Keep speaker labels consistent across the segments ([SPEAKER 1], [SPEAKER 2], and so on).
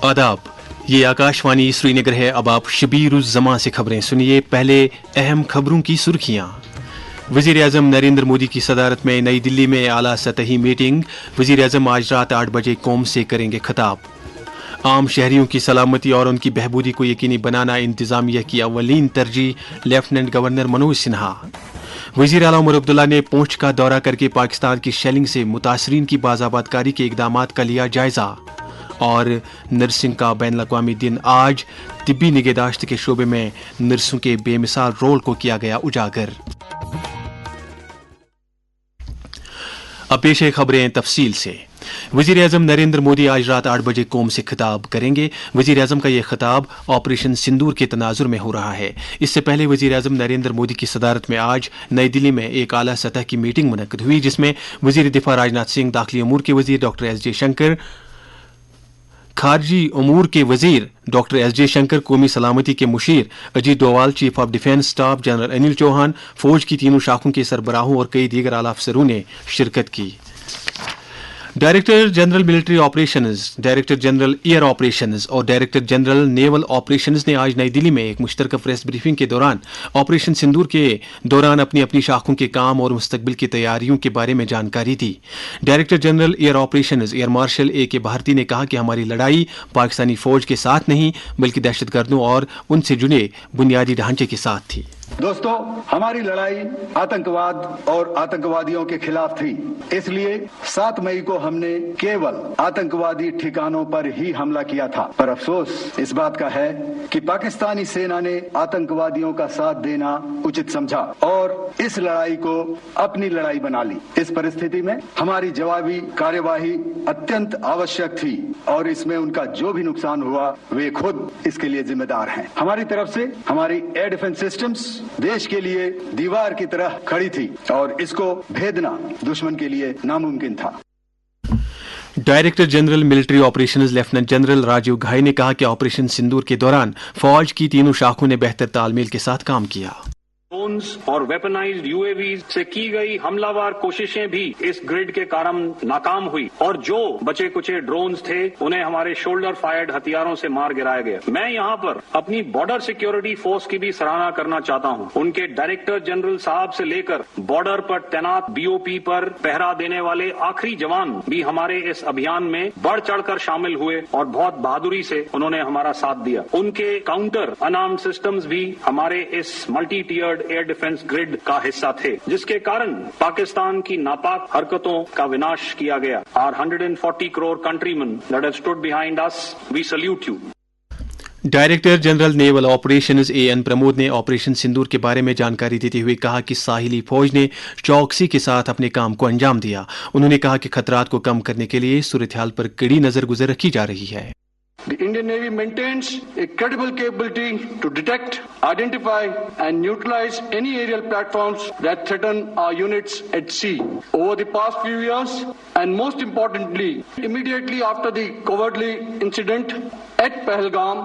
[SPEAKER 1] आदाब, ये आकाशवाणी श्रीनगर है। अब आप शबीर उज़ ज़मां से खबरें सुनिए। पहले अहम खबरों की सुर्खियां। वज़ीर आज़म नरेंद्र मोदी की सदारत में नई दिल्ली में आला सतही मीटिंग। वज़ीर आज़म आज रात 8 बजे कौम से करेंगे खिताब। आम शहरियों की सलामती और उनकी बहबूदी को यकीनी बनाना इंतजामिया की अव्वलीन तरजीह। Lieutenant governor Manoj Sinha. वज़ीर आला उमर अब्दुल्ला ने पूंछ का दौरा करके पाकिस्तान की शेलिंग से मुतासरीन की बाज़ाबातकारी के इक़दामात का लिया जायजा। और नर्सिंग का बैनुल-अक़वामी दिन आज। तिब्बी निगहदाश्त के शोबे में नर्सों के बेमिसाल रोल को किया गया उजागर। अब पेश है खबरें तफसील से। वज़ीर आज़म नरेंद्र मोदी आज रात 8 बजे कौम से खिताब करेंगे। वज़ीर आज़म का यह खिताब ऑपरेशन सिंदूर के तनाजुर में हो रहा है। इससे पहले वज़ीर आज़म नरेंद्र मोदी की सदारत में आज नई दिल्ली में एक आला सतह की मीटिंग मुनक्किद हुई, जिसमें वज़ीर दिफा राजनाथ सिंह, दाखिली अमूर के वज़ीर डॉक्टर एस जयशंकर, खारजी अमूर के वजीर डॉक्टर एस जयशंकर, कौमी सलामती के मुशीर Ajit Doval, chief of defence staff general Anil Chauhan, फौज की तीनों शाखों के सरबराहों और कई दीगर आला अफसरों ने शिरकत की। Director general military operations, director general air operations और डायरेक्टर जनरल नेवल ऑपरेशंस ने आज नई दिल्ली में एक मुश्तरका प्रेस ब्रीफिंग के दौरान ऑपरेशन सिंदूर के दौरान अपनी अपनी शाखों के काम और मुस्तकबिल की तैयारियों के बारे में जानकारी दी। Director general air operations air marshal A.K. Bharti ने कहा कि हमारी लड़ाई पाकिस्तानी फौज के साथ नहीं बल्कि दहशतगर्दों और उनसे जुड़े बुनियादी ढांचे के साथ थी।
[SPEAKER 2] दोस्तों, हमारी लड़ाई आतंकवाद और आतंकवादियों के खिलाफ थी। इसलिए 7 मई को हमने केवल आतंकवादी ठिकानों पर ही हमला किया था। पर अफसोस इस बात का है कि पाकिस्तानी सेना ने आतंकवादियों का साथ देना उचित समझा और इस लड़ाई को अपनी लड़ाई बना ली। इस परिस्थिति में हमारी जवाबी कार्यवाही अत्यंत आवश्यक थी और इसमें उनका जो भी नुकसान हुआ वे खुद इसके लिए जिम्मेदार हैं। हमारी तरफ से हमारी एयर डिफेंस सिस्टम्स देश के लिए दीवार की तरह खड़ी थी और इसको भेदना दुश्मन के लिए नामुमकिन था।
[SPEAKER 1] Director general military operations lieutenant general Rajiv Ghai ने कहा कि ऑपरेशन सिंदूर के दौरान फौज की तीनों शाखों ने बेहतर तालमेल के साथ काम किया।
[SPEAKER 3] ड्रोन्स और वेपनाइज्ड यूएवी से की गई हमलावर कोशिशें भी इस ग्रिड के कारण नाकाम हुई और जो बचे कुचे ड्रोन्स थे उन्हें हमारे शोल्डर फायर्ड हथियारों से मार गिराया गया। मैं यहाँ पर अपनी बॉर्डर सिक्योरिटी फोर्स की भी सराहना करना चाहता हूँ। उनके डायरेक्टर जनरल साहब से लेकर बॉर्डर पर तैनात BOP पर पहरा देने वाले आखिरी जवान भी हमारे इस अभियान में बढ़ चढ़कर शामिल हुए और बहुत बहादुरी से उन्होंने हमारा साथ दिया। उनके काउंटर अनार्म्ड सिस्टम्स भी हमारे इस मल्टी टियर्ड एयर डिफेंस ग्रिड का हिस्सा थे, जिसके कारण पाकिस्तान की नापाक हरकतों का विनाश किया गया। Our 140 crore countrymen that have stood behind us, we salute you.
[SPEAKER 1] Director general naval operations A.N. Pramod ने ऑपरेशन सिंदूर के बारे में जानकारी देते हुए कहा कि साहिली फौज ने चौकसी के साथ अपने काम को अंजाम दिया। उन्होंने कहा कि खतरात को कम करने के लिए सूरत-ए-हाल पर कड़ी नजर गुजर रखी जा रही है।
[SPEAKER 4] The Indian Navy maintains a credible capability to detect, identify and neutralize any aerial platforms that threaten our units at sea. Over the past few years, and most importantly, immediately after the cowardly incident at Pahalgam,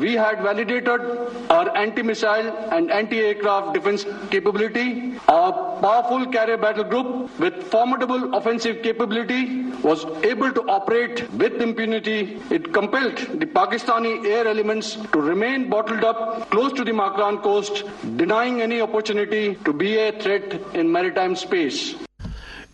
[SPEAKER 4] we had validated our anti-missile and anti-aircraft defense capability. Our powerful carrier battle group with formidable offensive capability was able to operate with impunity. It compelled the Pakistani air elements to remain bottled up close to the Makran coast, denying any opportunity to be a threat in maritime space.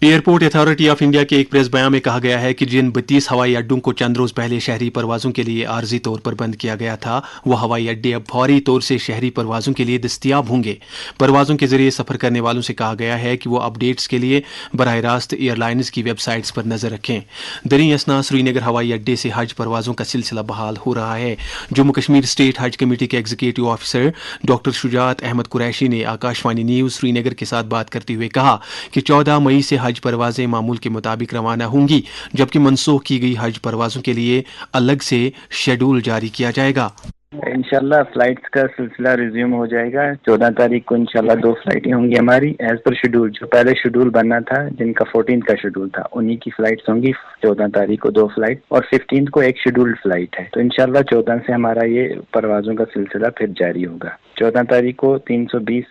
[SPEAKER 1] Airport authority of India के एक press बयान में कहा गया है कि जिन 32 हवाई अड्डों को चंद रोज पहले शहरी परवाजों के लिए आर्जी तौर पर बंद किया गया था, वो हवाई अड्डे अब फौरी तौर से शहरी परवाजों के लिए दस्तयाब होंगे। परवाजों के जरिए सफर करने वालों से कहा गया है कि वो अपडेट्स के लिए बराह रास्त एयरलाइंस की वेबसाइट्स पर नजर रखें। दरी असना श्रीनगर हवाई अड्डे से हज परवाजों का सिलसिला बहाल हो रहा है। जम्मू कश्मीर स्टेट हज कमेटी के executive officer doctor Shujaat Ahmad Qureshi ने आकाशवाणी न्यूज श्रीनगर के साथ बात करते हुए कहा कि 14 मई से हज परवाजें मामूल के मुताबिक रवाना होंगी, जबकि मनसूख की गई हज परवाजों के लिए अलग से शेड्यूल जारी किया जाएगा।
[SPEAKER 5] इंशाल्लाह फ्लाइट्स का सिलसिला रिज्यूम हो जाएगा। 14 तारीख को इंशाल्लाह 2 फ्लाइटें होंगी हमारी एज पर शेड्यूल। जो पहले शेड्यूल बनना था, जिनका 14 का शेड्यूल था, उन्हीं की फ्लाइट्स होंगी। 14 तारीख को 2 फ्लाइट और 15 को एक शेड्यूल्ड फ्लाइट है। तो इंशाल्लाह 14 से हमारा ये परवाजों का सिलसिला फिर जारी होगा। 14 तारीख को 320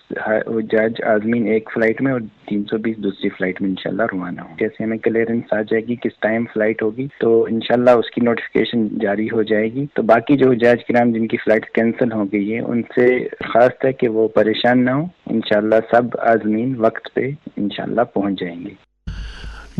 [SPEAKER 5] जज आजमीन एक फ्लाइट में और 320 दूसरी फ्लाइट में इंशाल्लाह रवाना हो। जैसे हमें क्लियरेंस आ जाएगी किस टाइम फ्लाइट होगी तो इंशाल्लाह उसकी नोटिफिकेशन जारी हो जाएगी। तो बाकी जो जज किराम जिनकी फ्लाइट कैंसिल हो गई है उनसे खास है कि वो परेशान ना हो, इंशाल्लाह सब आजमीन वक्त पे इंशाल्लाह पहुंच जाएंगे।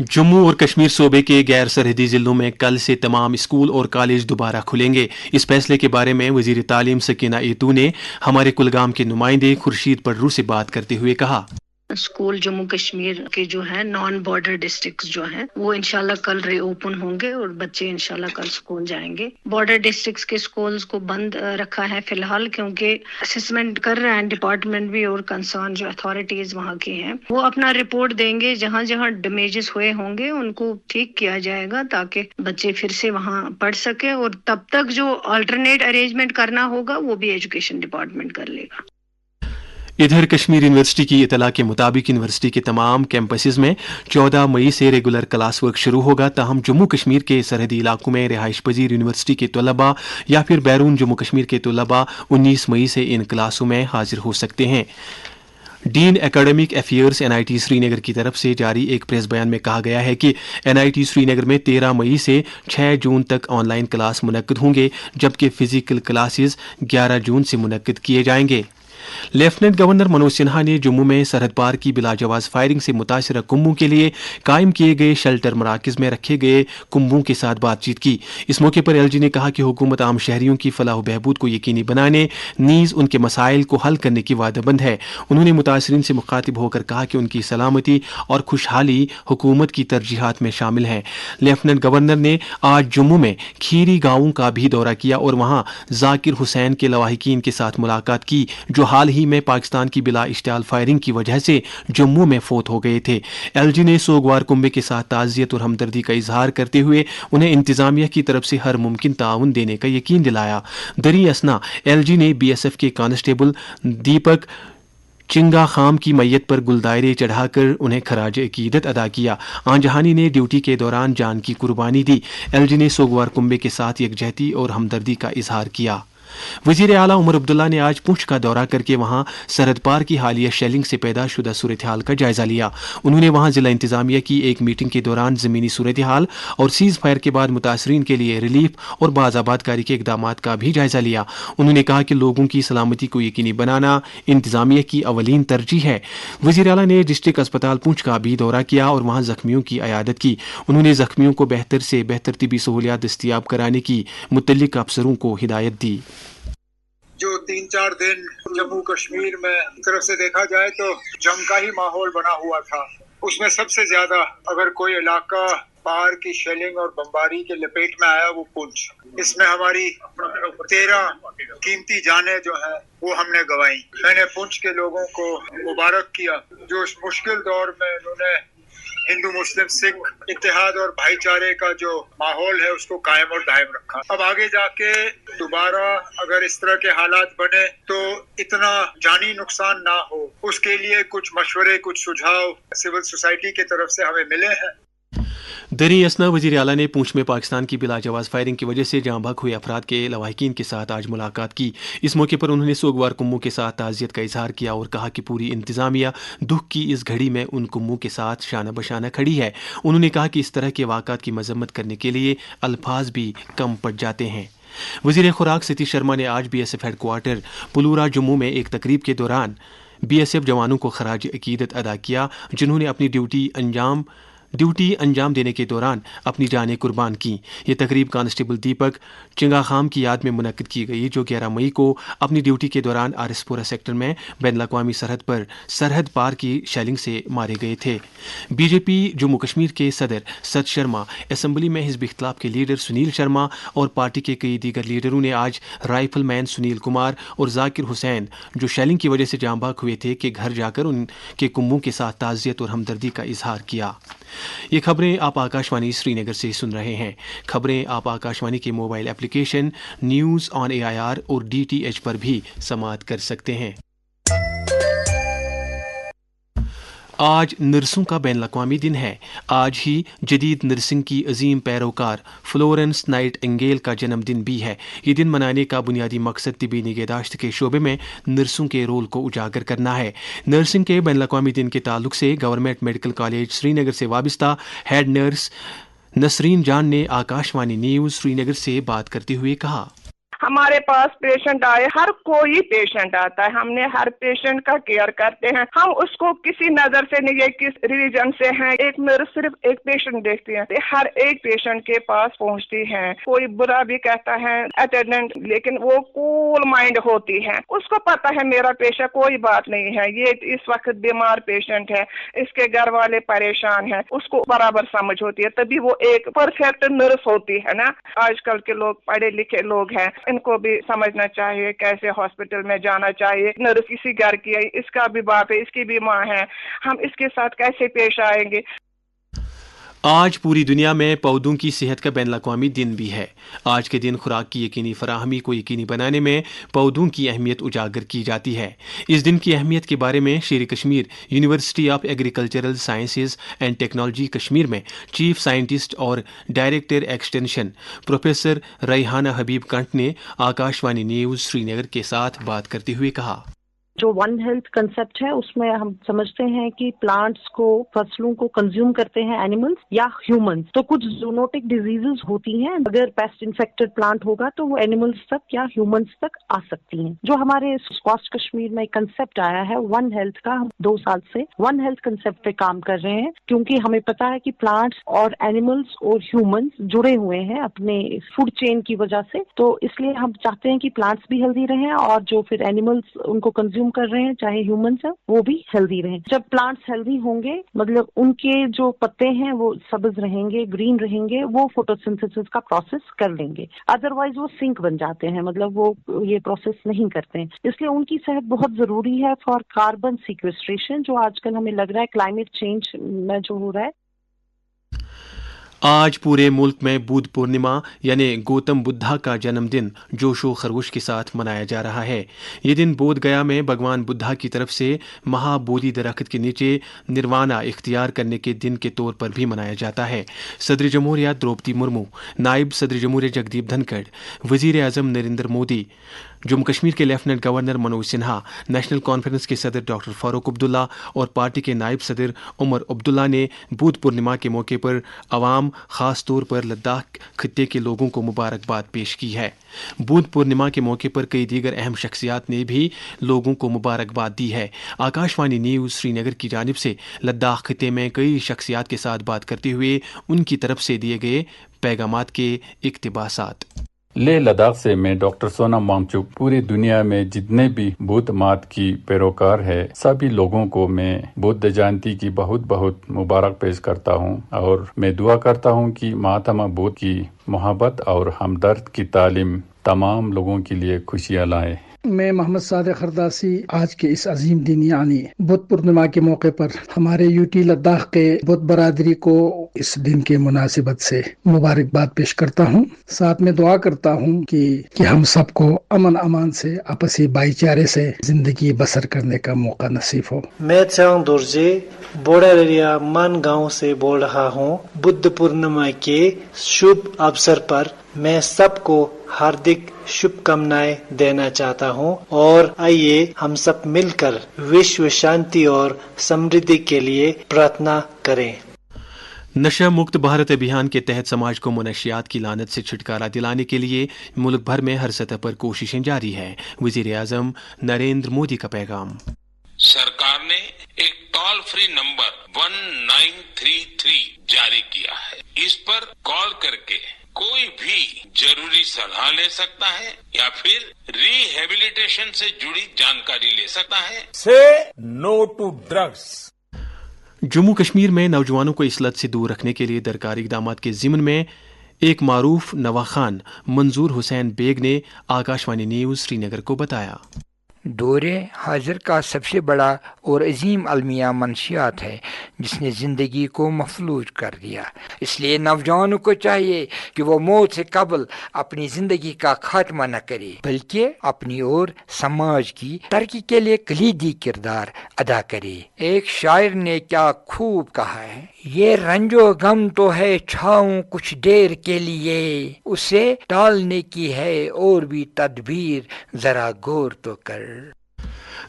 [SPEAKER 1] जम्मू और कश्मीर सूबे के गैर सरहदी जिलों में कल से तमाम स्कूल और कॉलेज दोबारा खुलेंगे। इस फैसले के बारे में वजीर तालीम सकीना एतू ने हमारे कुलगाम के नुमाइंदे खुर्शीद पडरू से बात करते हुए कहा,
[SPEAKER 6] स्कूल जम्मू कश्मीर के जो है नॉन बॉर्डर डिस्ट्रिक्ट्स जो हैं वो इंशाल्लाह कल रीओपन होंगे और बच्चे इंशाल्लाह कल स्कूल जाएंगे। बॉर्डर डिस्ट्रिक्ट्स के स्कूल्स को बंद रखा है फिलहाल, क्योंकि असेसमेंट कर रहे हैं डिपार्टमेंट भी और कंसर्न जो अथॉरिटीज वहाँ के हैं वो अपना रिपोर्ट देंगे। जहाँ जहाँ डैमेजेस हुए होंगे उनको ठीक किया जाएगा ताकि बच्चे फिर से वहाँ पढ़ सके, और तब तक जो अल्टरनेट अरेंजमेंट करना होगा वो भी एजुकेशन डिपार्टमेंट कर लेगा।
[SPEAKER 1] इधर कश्मीर यूनिवर्सिटी की इतला के मुताबिक यूनिवर्सिटी के तमाम कैंपसेस में 14 मई से रेगुलर क्लास वर्क शुरू होगा। ताहम जम्मू कश्मीर के सरहदी इलाकों में रिहाइश पजीर यूनिवर्सिटी के तलबा या फिर बैरून जम्मू कश्मीर के तलबा 19 मई से इन क्लासों में हाजिर हो सकते हैं। Dean academic affairs NIT Srinagar की तरफ से जारी एक प्रेस बयान में कहा गया है कि NIT श्रीनगर में 13 मई से 6 जून तक ऑनलाइन क्लास मुनक्किद होंगे, जबकि फिजिकल क्लासेस 11 जून से मुनक्किद किए जाएंगे। लेफ्टिनेंट गवर्नर मनोज सिन्हा ने जम्मू में सरहद पार की बिलाजवाज फायरिंग से मुतासरा कुंभों के लिए कायम किए गए शेल्टर मराकज में रखे गए कुंभों के साथ बातचीत की। इस मौके पर LG ने कहा कि हुकूमत आम शहरियों की फलाह बहबूद को यकीनी बनाने नीज उनके मसाइल को हल करने की वादाबंद है। उन्होंने मुतासरीन से मुखातिब होकर कहा कि उनकी सलामती और खुशहाली हुकूमत की तरजीहात में शामिल है। लेफ्टिनेंट गवर्नर ने आज जम्मू में खीरी गांवों का भी दौरा किया और वहां जाकिर हुसैन के लवाहिकीन के साथ मुलाकात की जो हाल ही में पाकिस्तान की बिला इश्तियाल फायरिंग की वजह से जम्मू में फौत हो गए थे। LG ने सोगवार कुंबे के साथ ताज़ियत और हमदर्दी का इजहार करते हुए उन्हें इंतजामिया की तरफ से हर मुमकिन ताउन देने का यकीन दिलाया। दरी असना LG ने BSF के कांस्टेबल दीपक चिंगा खाम की मैयत पर गुलदायरे चढ़ाकर उन्हें खराज अकीदत अदा किया। आंजहानी ने ड्यूटी के दौरान जान की कुर्बानी दी। LG ने सोगवार कुंबे के साथ यकजहती और हमदर्दी का इजहार किया। वजीर आला उमर अब्दुल्ला ने आज पुंछ का दौरा करके वहां सरहद पार की हालिया शेलिंग से पैदा शुदा सूरत हाल का जायजा लिया। उन्होंने वहां जिला इंतजामिया की एक मीटिंग के दौरान जमीनी सूरत हाल और सीज फायर के बाद मुतासरीन के लिए रिलीफ और बाज़ाबादकारी के इकदामात का भी जायजा लिया। उन्होंने कहा कि लोगों की सलामती को यकीनी बनाना इंतजामिया की अवलीन तरजीह है। वजीर आला ने डिस्ट्रिक्ट अस्पताल पुंछ का भी दौरा किया और वहां जख्मियों की अयादत की। उन्होंने जख्मियों को बेहतर से बेहतर तिबी सहूलियात दस्तियाब कराने की मुतल्लिक अफसरों को हिदायत दी।
[SPEAKER 7] जो 3-4 दिन जम्मू कश्मीर में तरफ से देखा जाए तो जंग का ही माहौल बना हुआ था। उसमें सबसे ज्यादा अगर कोई इलाका बाहर की शेलिंग और बमबारी के लपेट में आया वो पुंछ। इसमें हमारी 13 कीमती जानें जो हैं वो हमने गंवाई। मैंने पुंछ के लोगों को मुबारक किया जो इस मुश्किल दौर में उन्होंने हिंदू मुस्लिम सिख इत्तेहाद और भाईचारे का जो माहौल है उसको कायम और दायम रखा। अब आगे जाके दोबारा अगर इस तरह के हालात बने तो इतना जानी नुकसान ना हो, उसके लिए कुछ मशवरे कुछ सुझाव सिविल सोसाइटी की तरफ से हमें मिले हैं।
[SPEAKER 1] दरी असना वजीर आला ने पूंछ में पाकिस्तान की बिलाजवाज फायरिंग की वजह से जाँ बहक हुए अफराद के लवाहिकीन के साथ आज मुलाकात की। इस मौके पर उन्होंने सोगवार कुम्मों के साथ ताज़ियत का इजहार किया और कहा कि पूरी इंतजामिया दुख की इस घड़ी में उन कुम्मों के साथ शाना बशाना खड़ी है। उन्होंने कहा कि इस तरह के वाक़ात की मजम्मत करने के लिए अल्फाज भी कम पड़ जाते हैं। वज़ीर खुराक सतीश शर्मा ने आज BSF हेडक्वार्टर पुलूरा जम्मू में एक तकरीब के दौरान BSF जवानों को खराज अकीदत अदा किया जिन्होंने अपनी ड्यूटी अंजाम देने के दौरान अपनी जानें कुर्बान की। ये तकरीब कांस्टेबल दीपक चिंगा खाम की याद में मुनक्किद की गई जो 11 मई को अपनी ड्यूटी के दौरान आरएसपुरा सेक्टर में बैनुल-अक़वामी सरहद पर सरहद पार की शेलिंग से मारे गए थे। BJP जम्मू कश्मीर के सदर सत शर्मा, असम्बली में हिज़्ब इख्तिलाफ के लीडर सुनील शर्मा और पार्टी के कई दीगर लीडरों ने आज राइफलमैन सुनील कुमार और जाकिर हुसैन जो शेलिंग की वजह से जाँ बहक हुए थे के घर जाकर उनके कुम्बों के साथ ताज़ियत और हमदर्दी का इजहार किया। ये खबरें आप आकाशवाणी श्रीनगर से सुन रहे हैं। खबरें आप आकाशवाणी के mobile application news on AIR और DTH पर भी समाअत कर सकते हैं। आज नर्सों का बैन-अल-अक़वामी दिन है। आज ही जदीद नर्सिंग की अजीम पैरोकार फ्लोरेंस नाइटिंगेल का जन्मदिन भी है। ये दिन मनाने का बुनियादी मकसद तिबी निगहदाश्त के शोबे में नर्सों के रोल को उजागर करना है। नर्सिंग के बैन-अल-अक़वामी दिन के ताल्लुक से गवर्नमेंट मेडिकल कॉलेज श्रीनगर से वाबस्ता हेड नर्स नसरीन जान ने आकाशवाणी न्यूज़ श्रीनगर से बात करते हुए कहा,
[SPEAKER 8] हमारे पास पेशेंट आए, हर कोई पेशेंट आता है, हमने हर पेशेंट का केयर करते हैं। हम उसको किसी नजर से नहीं, ये किस रिलीजन से है, एक नर्स सिर्फ एक पेशेंट देखती है, हर एक पेशेंट के पास पहुंचती है। कोई बुरा भी कहता है अटेंडेंट, लेकिन वो कूल माइंड होती है, उसको पता है मेरा पेशेंट कोई बात नहीं है, ये इस वक्त बीमार पेशेंट है, इसके घर वाले परेशान है, उसको बराबर समझ होती है, तभी वो एक परफेक्ट नर्स होती है ना। आजकल के लोग पढ़े लिखे लोग हैं, इनको भी समझना चाहिए कैसे हॉस्पिटल में जाना चाहिए। नर्स किसी घर की है, इसका भी बाप है, इसकी भी माँ है, हम इसके साथ कैसे पेश आएंगे।
[SPEAKER 1] आज पूरी दुनिया में पौधों की सेहत का बैन-अल-अक़वामी दिन भी है। आज के दिन खुराक की यकीनी फराहमी को यकीनी बनाने में पौधों की अहमियत उजागर की जाती है। इस दिन की अहमियत के बारे में शेर Kashmir university of agricultural sciences and technology Kashmir में चीफ साइंटिस्ट और डायरेक्टर एक्सटेंशन प्रोफेसर रैहाना हबीब कंठ ने आकाशवाणी न्यूज़ श्रीनगर के साथ बात करते हुए कहा,
[SPEAKER 9] जो वन हेल्थ कंसेप्ट है उसमें हम समझते हैं कि प्लांट्स को, फसलों को कंज्यूम करते हैं एनिमल्स या ह्यूमंस, तो कुछ जूनोटिक डिजीजेस होती हैं, अगर पेस्ट इन्फेक्टेड प्लांट होगा तो वो एनिमल्स तक या ह्यूमंस तक आ सकती हैं। जो हमारे कॉस्ट कश्मीर में एक कंसेप्ट आया है वन हेल्थ का, हम 2 साल से वन हेल्थ कंसेप्ट पे काम कर रहे हैं, क्योंकि हमें पता है कि प्लांट्स और एनिमल्स और ह्यूमंस जुड़े हुए हैं अपने फूड चेन की वजह से, तो इसलिए हम चाहते हैं कि प्लांट्स भी हेल्दी रहें और जो फिर एनिमल्स उनको कंज्यूम कर रहे हैं चाहे ह्यूमंस हैं वो भी हेल्दी रहें। जब प्लांट्स हेल्दी होंगे मतलब उनके जो पत्ते हैं वो सब्ज रहेंगे, ग्रीन रहेंगे, वो फोटोसिंथेसिस का प्रोसेस कर लेंगे, अदरवाइज वो सिंक बन जाते हैं, मतलब वो ये प्रोसेस नहीं करते हैं। इसलिए उनकी सेहत बहुत जरूरी है फॉर कार्बन सीक्वेस्ट्रेशन, जो आजकल हमें लग रहा है क्लाइमेट चेंज में जो हो रहा है।
[SPEAKER 1] आज पूरे मुल्क में बुद्ध पूर्णिमा यानी गौतम बुद्धा का जन्मदिन जोशो खरोश के साथ मनाया जा रहा है। ये दिन बोध गया में भगवान बुद्धा की तरफ से महाबोधि दरख्त के नीचे निर्वाणा इख्तियार करने के दिन के तौर पर भी मनाया जाता है। सदर जमहूरिया द्रौपदी मुर्मू, नायब सदर जमहूरिया जगदीप धनखड़, वजीर आजम नरेंद्र मोदी, जम्मू कश्मीर के lieutenant governor Manoj Sinha, national conference के सदर डॉक्टर फारूक अब्दुल्ला और पार्टी के नायब सदर उमर अब्दुल्ला ने बुद्ध पूर्णिमा के मौके पर अवाम, खास तौर पर लद्दाख खित्ते के लोगों को मुबारकबाद पेश की है। बुद्ध पूर्णिमा के मौके पर कई दीगर अहम शख्सियात ने भी लोगों को मुबारकबाद दी है। आकाशवाणी न्यूज़ श्रीनगर की जानिब से लद्दाख खित्ते में कई शख्सियात के साथ बात करते हुए उनकी तरफ से दिए गए पैगामात के इक्तिबासात।
[SPEAKER 10] लेह लद्दाख से मैं डॉक्टर सोनम वांगचुक पूरी दुनिया में जितने भी बुद्ध मत की पैरोकार है सभी लोगों को मैं बुद्ध जयंती की बहुत बहुत मुबारक पेश करता हूं और मैं दुआ करता हूं कि महात्मा बुद्ध की मोहब्बत और हमदर्द की तालीम तमाम लोगों के लिए खुशियां लाए।
[SPEAKER 11] मैं मोहम्मद सादिक खरदासी आज के इस अजीम दिन यानी बुद्ध पूर्णिमा के मौके पर हमारे यूटी लद्दाख के बुद्ध बरादरी को इस दिन के मुनासिबत से मुबारकबाद पेश करता हूं। साथ में दुआ करता हूं कि हम सबको अमन अमान से आपसी भाईचारे से जिंदगी बसर करने का मौका नसीब हो।
[SPEAKER 12] मैं चांग दुर्जे बोड़ारिया मान गाँव से बोल रहा हूँ। बुद्ध पूर्णिमा के शुभ अवसर पर मैं सबको हार्दिक शुभकामनाएं देना चाहता हूं और आइए हम सब मिलकर विश्व शांति और समृद्धि के लिए प्रार्थना करें।
[SPEAKER 1] नशा मुक्त भारत अभियान के तहत समाज को मनशियात की लानत से छुटकारा दिलाने के लिए मुल्क भर में हर सतह पर कोशिशें जारी है। वजीर आजम नरेंद्र मोदी का पैगाम।
[SPEAKER 13] सरकार ने एक टोल फ्री नंबर 1933 जारी किया है। इस पर कॉल करके कोई भी जरूरी सलाह ले सकता है या फिर रिहेबिलिटेशन से जुड़ी जानकारी ले सकता है।
[SPEAKER 14] Say no to drugs.
[SPEAKER 1] Jammu Kashmir में नौजवानों को इस लत से दूर रखने के लिए दरकार इकदाम के ज़िम्न में एक मारूफ नवाखान मंजूर हुसैन बेग ने आकाशवाणी न्यूज़ श्रीनगर को बताया।
[SPEAKER 15] دور حاضر کا سب سے بڑا اور عظیم المیہ منشیات ہے جس نے زندگی کو مفلوج کر دیا. اس لیے نوجوانوں کو چاہیے کہ وہ موت سے قبل اپنی زندگی کا خاتمہ نہ کرے بلکہ اپنی اور سماج کی ترقی کے لیے کلیدی کردار ادا کرے. ایک شاعر نے کیا خوب کہا ہے، یہ رنج و غم تو ہے چھاؤں کچھ دیر کے لیے، اسے ٹالنے کی ہے اور بھی تدبیر، ذرا غور تو کر.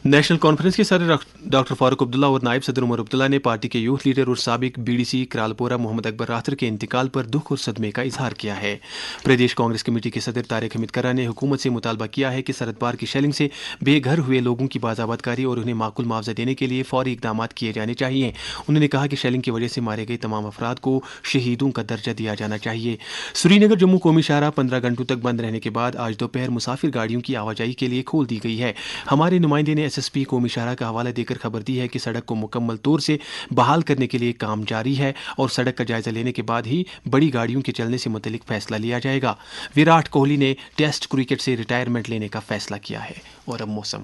[SPEAKER 1] نیشنل کانفرنس کے صدر ڈاکٹر فاروق عبداللہ اور نائب صدر عمر عبداللہ نے پارٹی کے یوتھ لیڈر اور سابق BDC کرالپورہ محمد اکبر راتھر کے انتقال پر دکھ اور صدمے کا اظہار کیا ہے. پردیش کانگریس کمیٹی کے صدر طارق حمید کرا نے حکومت سے مطالبہ کیا ہے کہ سرحد پار کی شیلنگ سے بے گھر ہوئے لوگوں کی بازآباد کاری اور انہیں معقول معاوضہ دینے کے لیے فوری اقدامات کیے جانے چاہیے. انہوں نے کہا کہ شیلنگ کی وجہ سے مارے گئے تمام افراد کو شہیدوں کا درجہ دیا جانا چاہیے. سری نگر جموں قومی شاہراہ 15 گھنٹوں تک بند رہنے کے بعد آج دوپہر مسافر گاڑیوں کی آواجائی کے لیے کھول دی گئی ہے. ہمارے نمائندے نے SSP قومی شاہراہ کا حوالہ دے کر خبر دی ہے کہ سڑک کو مکمل طور سے بحال کرنے کے لیے کام جاری ہے اور سڑک کا جائزہ لینے کے بعد ہی بڑی گاڑیوں کے چلنے سے متعلق فیصلہ لیا جائے گا. وراٹ کوہلی نے ٹیسٹ کرکٹ سے ریٹائرمنٹ لینے کا فیصلہ کیا ہے. اور اب موسم.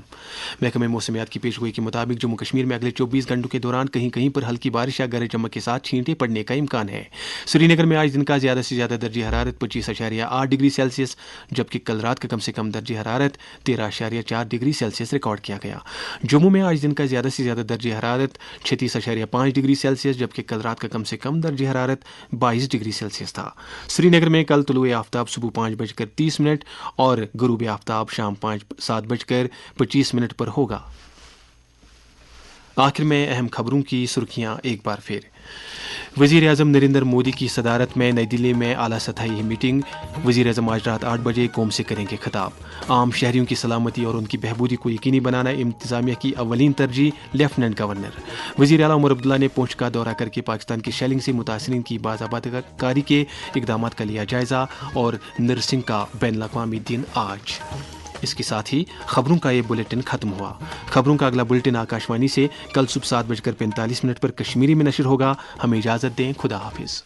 [SPEAKER 1] محکمہ موسمیات کی پیشگوئی کے مطابق جموں کشمیر میں اگلے 24 گھنٹوں کے دوران کہیں کہیں پر ہلکی بارش یا گرج چمک کے ساتھ چھینٹیں پڑنے کا امکان ہے. سری نگر میں آج دن کا زیادہ سے زیادہ درجہ حرارت 25.8 ڈگری سیلسیس جبکہ کل رات کا کم سے کم درجہ حرارت 13.4 ڈگری سیلسیس ریکارڈ کیا گیا. جموں میں آج دن کا زیادہ سے زیادہ درجہ حرارت 36.5 ڈگری سیلسیس جبکہ کل رات کا کم سے کم درجہ حرارت 22 ڈگری سیلسیس تھا. سری نگر میں کل طلوع آفتاب صبح 5:30 اور غروب آفتاب شام 7:25 پر ہوگا. آخر میں اہم خبروں کی سرخیاں ایک بار پھر. وزیر اعظم نریندر مودی کی صدارت میں نئی دلی میں اعلیٰ سطحی میٹنگ. وزیر اعظم آج رات 8 بجے قوم سے کریں گے خطاب. عام شہریوں کی سلامتی اور ان کی بہبودی کو یقینی بنانا انتظامیہ کی اولین ترجیح. Lieutenant governor. وزیر اعلیٰ عمر عبداللہ نے پونچھ کا دورہ کر کے پاکستان کی شیلنگ سے متاثرین کی بازآباد کاری کے اقدامات کا لیا جائزہ. اور نرسنگ کا بین الاقوامی دن آج. اس کے ساتھ ہی خبروں کا یہ بلیٹن ختم ہوا. خبروں کا اگلا بلیٹن آکاشوانی سے کل صبح 7:45 پر کشمیری میں نشر ہوگا. ہمیں اجازت دیں. خدا حافظ.